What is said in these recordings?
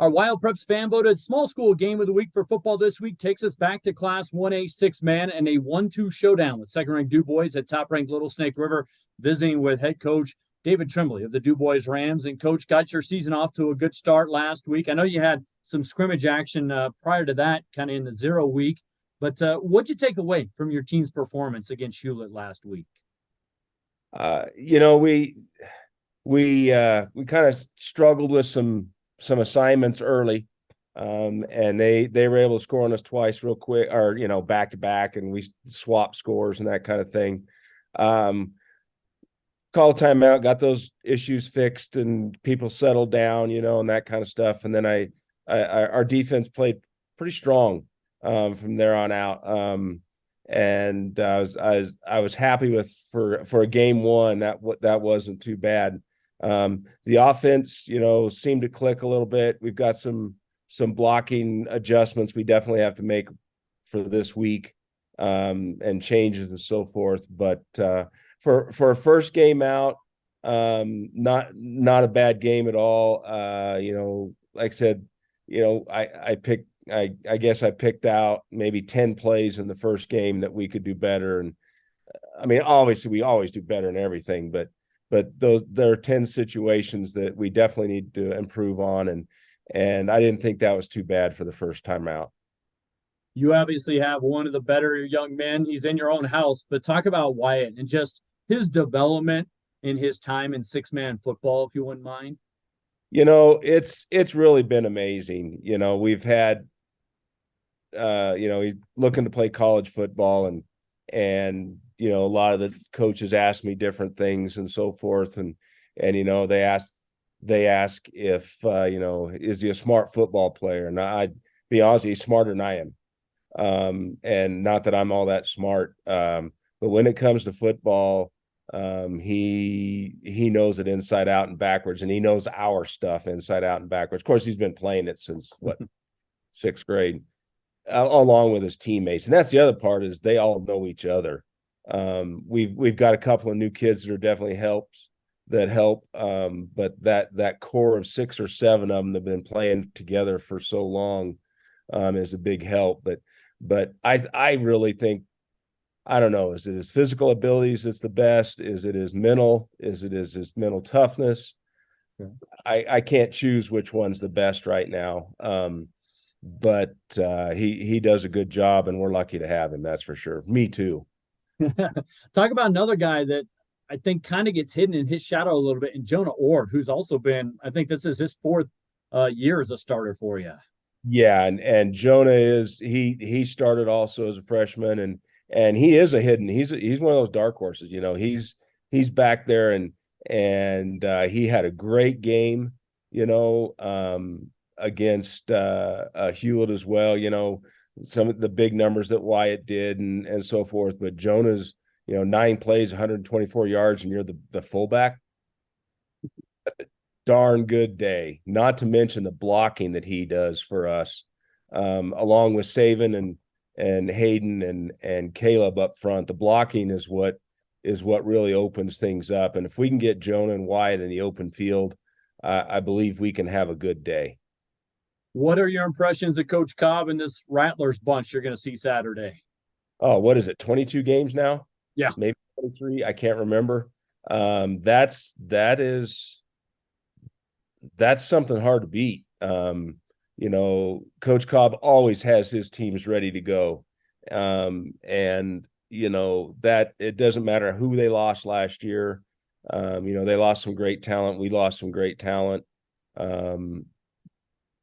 Our Wyopreps fan voted small school game of the week for football this week takes us back to Class 1A six-man and a 1-2 showdown with second-ranked Dubois at top-ranked Little Snake River, visiting with head coach David Trembly of the Dubois Rams. And, Coach, got your season off to a good start last week. I know you had some scrimmage action prior to that, kind of in the 0 week. But what'd you take away from your team's performance against Hewlett last week? We kind of struggled with some assignments early, and they were able to score on us twice real quick, or back to back, and we swapped scores and that kind of thing. Call a timeout, got those issues fixed, and people settled down, and that kind of stuff. And then our defense played pretty strong from there on out. And I was happy with for a game one that wasn't too bad. The offense, seemed to click a little bit. We've got some blocking adjustments we definitely have to make for this week, and changes and so forth. But for a first game out, not a bad game at all. Like I said, I guess I picked out maybe 10 plays in the first game that we could do better. And I mean, obviously we always do better in everything, but there are 10 situations that we definitely need to improve on. And I didn't think that was too bad for the first time out. You obviously have one of the better young men. He's in your own house, but talk about Wyatt and just his development in his time in six-man football, if you wouldn't mind. It's really been amazing. We've had, he's looking to play college football, and a lot of the coaches ask me different things and so forth. And they ask if, is he a smart football player? And I'd be honest, he's smarter than I am. And not that I'm all that smart. But when it comes to football, he knows it inside out and backwards, and he knows our stuff inside out and backwards. Of course, he's been playing it since sixth grade, along with his teammates. And that's the other part, is they all know each other. We've got a couple of new kids that are definitely help. But that core of 6 or 7 of them that have been playing together for so long, is a big help. But I really think, I don't know, is it his physical abilities that's the best? Is it his mental? Is it his mental toughness? Okay. I can't choose which one's the best right now. But he does a good job, and we're lucky to have him. That's for sure. Me too. Talk about another guy that I think kind of gets hidden in his shadow a little bit, and Jonah Ord, who's also been, I think this is his 4th year as a starter for you. Yeah, and Jonah he started also as a freshman, and he is a hidden. He's one of those dark horses. He's back there, and he had a great game. Against Hewlett as well. Some of the big numbers that Wyatt did and so forth. But Jonah's 9 plays, 124 yards, and you're the fullback. Darn good day. Not to mention the blocking that he does for us, along with Saban and Hayden and Caleb up front. The blocking is what really opens things up. And if we can get Jonah and Wyatt in the open field, I believe we can have a good day. What are your impressions of Coach Cobb and this Rattlers bunch you're going to see Saturday? Oh, what is it? 22 games now? Yeah, maybe 23. I can't remember. That's something hard to beat. Coach Cobb always has his teams ready to go. And that it doesn't matter who they lost last year. They lost some great talent. We lost some great talent.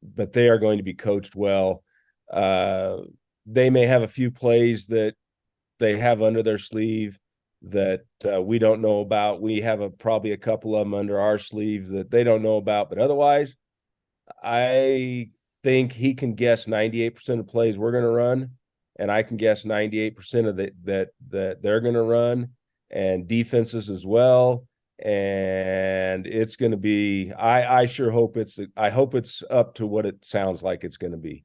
But they are going to be coached well. They may have a few plays that they have under their sleeve that we don't know about. We have probably a couple of them under our sleeve that they don't know about. But otherwise, I think he can guess 98% of plays we're going to run, and I can guess 98% of that they're going to run, and defenses as well. And it's going to be, I hope it's up to what it sounds like it's going to be.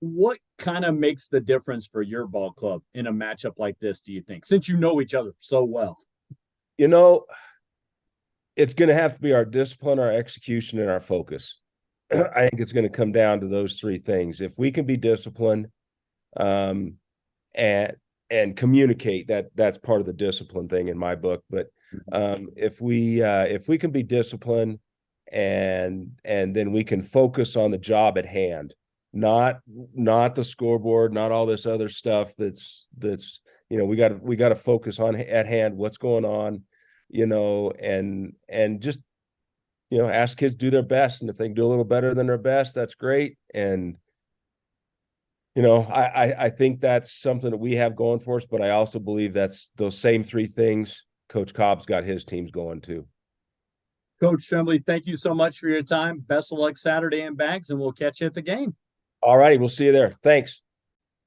What kind of makes the difference for your ball club in a matchup like this, do you think, since you know each other so well? It's going to have to be our discipline, our execution, and our focus. I think it's going to come down to those three things. If we can be disciplined, um, and communicate, that's part of the discipline thing in my book. But if we can be disciplined, and then we can focus on the job at hand, not the scoreboard, not all this other stuff that's we got to focus on at hand what's going on, and just ask kids to do their best, and if they can do a little better than their best, that's great. And I think that's something that we have going for us, but I also believe that's those same three things Coach Cobb's got his teams going to. Coach Trembly, thank you so much for your time. Best of luck Saturday in Bags, and we'll catch you at the game. All righty, we'll see you there. Thanks.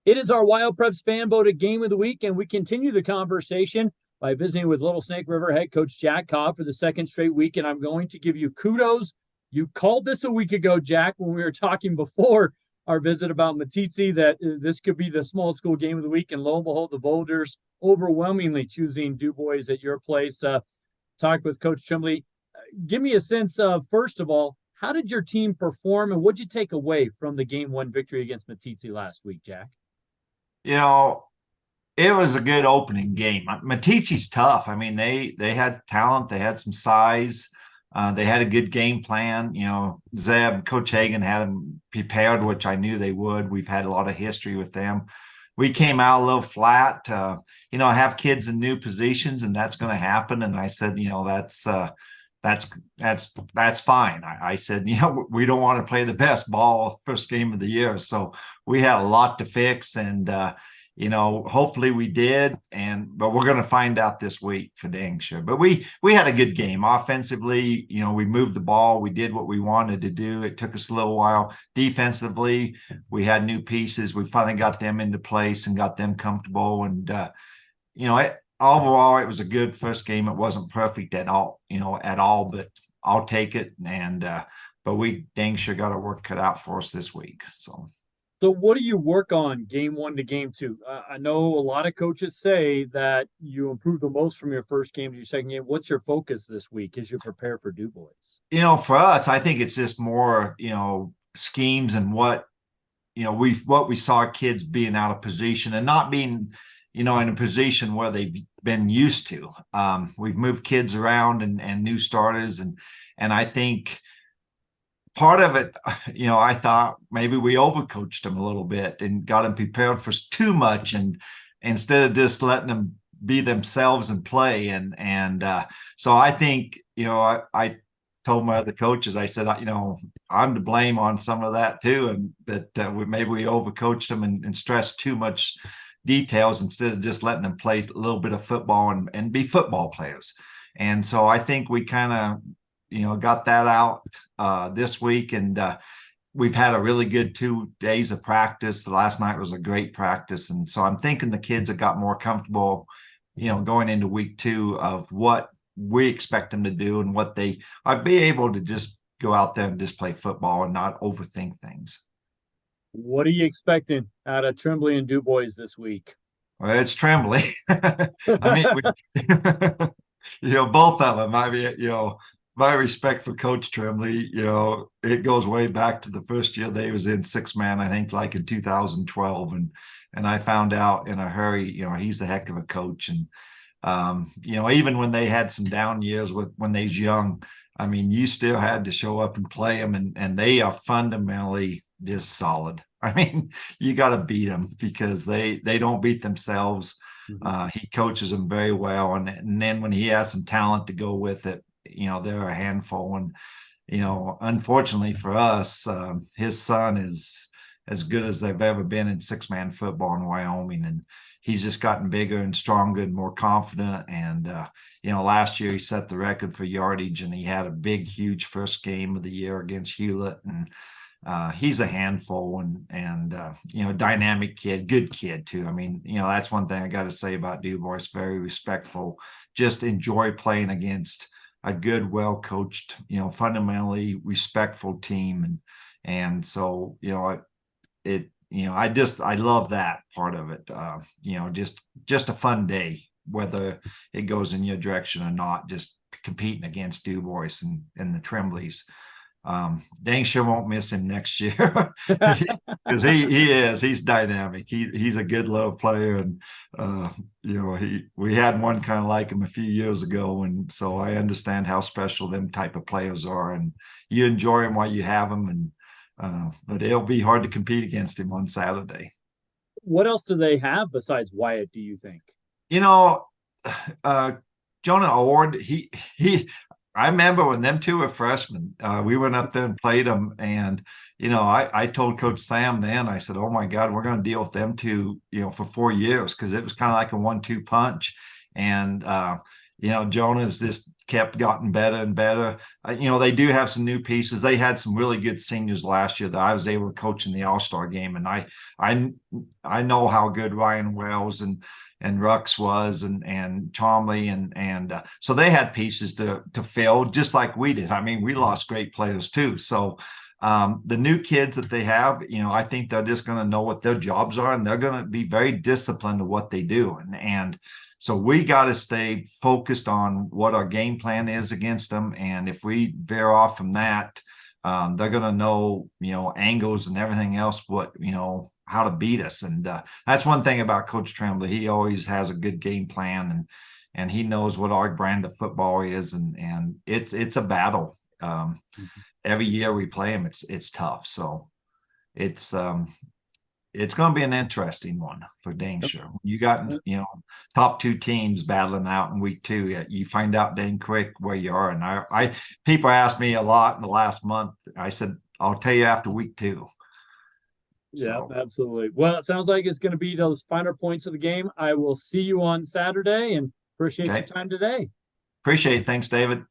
It is our WyoPreps fan voted game of the week, and we continue the conversation by visiting with Little Snake River head coach Jack Cobb for the second straight week, and I'm going to give you kudos. You called this a week ago, Jack, when we were talking before our visit about Matitsi, that this could be the small school game of the week, and lo and behold, the voters overwhelmingly choosing Dubois at your place. Talked with Coach Trembly. Give me a sense of, first of all, how did your team perform, and what'd you take away from the game one victory against Matitsi last week, Jack? It was a good opening game. Matitsi's tough. I mean, they had talent, they had some size. They had a good game plan. Zeb, Coach Hagan had them prepared, which I knew they would. We've had a lot of history with them. We came out a little flat. Have kids in new positions, and that's going to happen. And I said, that's fine. I said, we don't want to play the best ball first game of the year. So we had a lot to fix, and hopefully we did, but we're going to find out this week for dang sure. But we had a good game offensively. We moved the ball. We did what we wanted to do. It took us a little while. Defensively, we had new pieces. We finally got them into place and got them comfortable. And overall, it was a good first game. It wasn't perfect at all, but I'll take it. And but we dang sure got our work cut out for us this week. So what do you work on game one to game two? I know a lot of coaches say that you improve the most from your first game to your second game. What's your focus this week as you prepare for Dubois? For us, I think it's just more, schemes and what we saw kids being out of position and not being, in a position where they've been used to. We've moved kids around and new starters. And I think part of it, I thought maybe we overcoached them a little bit and got them prepared for too much, and instead of just letting them be themselves and play. And so I think, I told my other coaches, I said, I'm to blame on some of that too. And that maybe we overcoached them and stressed too much details instead of just letting them play a little bit of football and be football players. And so I think we kind of, got that out this week, and we've had a really good 2 days of practice. The last night was a great practice, and so I'm thinking the kids have got more comfortable, going into week 2 of what we expect them to do and what I'd be able to just go out there and just play football and not overthink things. What are you expecting out of Trembly and Dubois this week? Well, it's Trembly. I mean, both of them. I mean, my respect for Coach Trembly, it goes way back to the first year they was in 6-man, I think, like in 2012. And I found out in a hurry, he's a heck of a coach. And, even when they had some down years when they was young, I mean, you still had to show up and play them. And they are fundamentally just solid. I mean, you got to beat them because they don't beat themselves. He coaches them very well. And then when he has some talent to go with it, they're a handful. And, unfortunately for us, his son is as good as they've ever been in 6-man football in Wyoming. And he's just gotten bigger and stronger and more confident. And, last year he set the record for yardage, and he had a big, huge first game of the year against Hewlett. And he's a handful and dynamic kid, good kid too. I mean, that's one thing I got to say about Dubois, very respectful, just enjoy playing against a good, well-coached, fundamentally respectful team. And so, I love that part of it. Just a fun day, whether it goes in your direction or not, just competing against Dubois and the Trembleys. Dang sure won't miss him next year because he's dynamic. He's a good little player, and we had one kind of like him a few years ago, and so I understand how special them type of players are, and you enjoy them while you have them, and but it'll be hard to compete against him on Saturday. What else do they have besides Wyatt, do you think? Uh, Jonah Ord, I remember when them two were freshmen, we went up there and played them. And, I told Coach Sam then, I said, oh my God, we're going to deal with them two, for 4 years. Cause it was kind of like a 1-2 punch. And, Jonah's just gotten better and better. They do have some new pieces. They had some really good seniors last year that I was able to coach in the All-Star game. And I know how good Ryan Wells and Rux was and Chomley and so they had pieces to fill just like we did. I mean, we lost great players too. So the new kids that they have, I think they're just going to know what their jobs are, and they're going to be very disciplined to what they do. And so we got to stay focused on what our game plan is against them. And if we veer off from that, they're going to know, angles and everything else, how to beat us. And that's one thing about Coach Trembly. He always has a good game plan, and he knows what our brand of football is. And it's a battle. Every year we play him, it's tough. So it's going to be an interesting one for dang sure. You got, top 2 teams battling out in week 2. You find out dang quick where you are. And people asked me a lot in the last month. I said, I'll tell you after week 2. Yeah, absolutely. Well, it sounds like it's going to be those finer points of the game. I will see you on Saturday, and appreciate your time today. Appreciate it. Thanks, David.